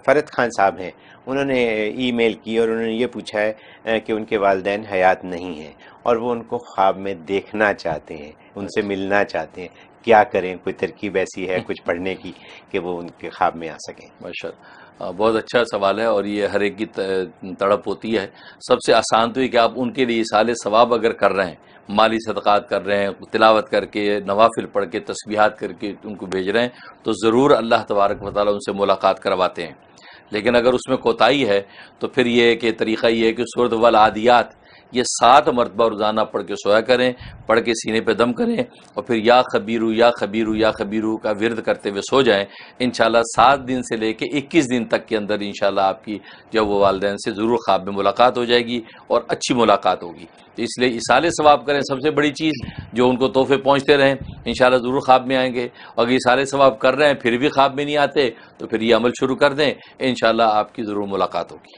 فرد خان صاحب ہیں، انہوں نے ای میل کی اور انہوں نے یہ پوچھا ہے کہ ان کے والدین حیات نہیں ہیں اور وہ ان کو خواب میں دیکھنا چاہتے ہیں، ان سے ملنا چاہتے ہیں، کیا کریں؟ کوئی ترکیب ایسی ہے کچھ پڑھنے کی کہ وہ ان کے خواب میں آ سکیں؟ ماشاء اللہ، بہت اچھا سوال ہے، اور یہ ہر ایک کی تڑپ ہوتی ہے۔ سب سے آسان تو یہ کہ آپ ان کے لیے اصال ثواب اگر کر رہے ہیں، مالی صدقات کر رہے ہیں، تلاوت کر کے، نوافل پڑھ کے، تسبیحات کر کے ان کو بھیج رہے ہیں، تو ضرور اللہ تبارک و تعالیٰ ان سے ملاقات کرواتے ہیں۔ لیکن اگر اس میں کوتاہی ہے تو پھر یہ کہ طریقہ یہ ہے کہ سورۃ والعادیات یہ 7 مرتبہ روزانہ پڑھ کے سویا کریں، پڑھ کے سینے پہ دم کریں، اور پھر یا خبیرو یا خبیرو یا خبیرو کا ورد کرتے ہوئے سو جائیں۔ انشاءاللہ 7 دن سے لے کے 21 دن تک کے اندر انشاءاللہ آپ کی جو وہ والدین سے ضرور خواب میں ملاقات ہو جائے گی، اور اچھی ملاقات ہوگی۔ تو اس لیے اصال ثواب کریں، سب سے بڑی چیز جو ان کو تحفے پہنچتے رہیں، انشاءاللہ ضرور خواب میں آئیں گے۔ اگر اصال ثواب کر رہے ہیں پھر بھی خواب میں نہیں آتے تو پھر یہ عمل شروع کر دیں، انشاءاللہ آپ کی ضرور ملاقات ہوگی۔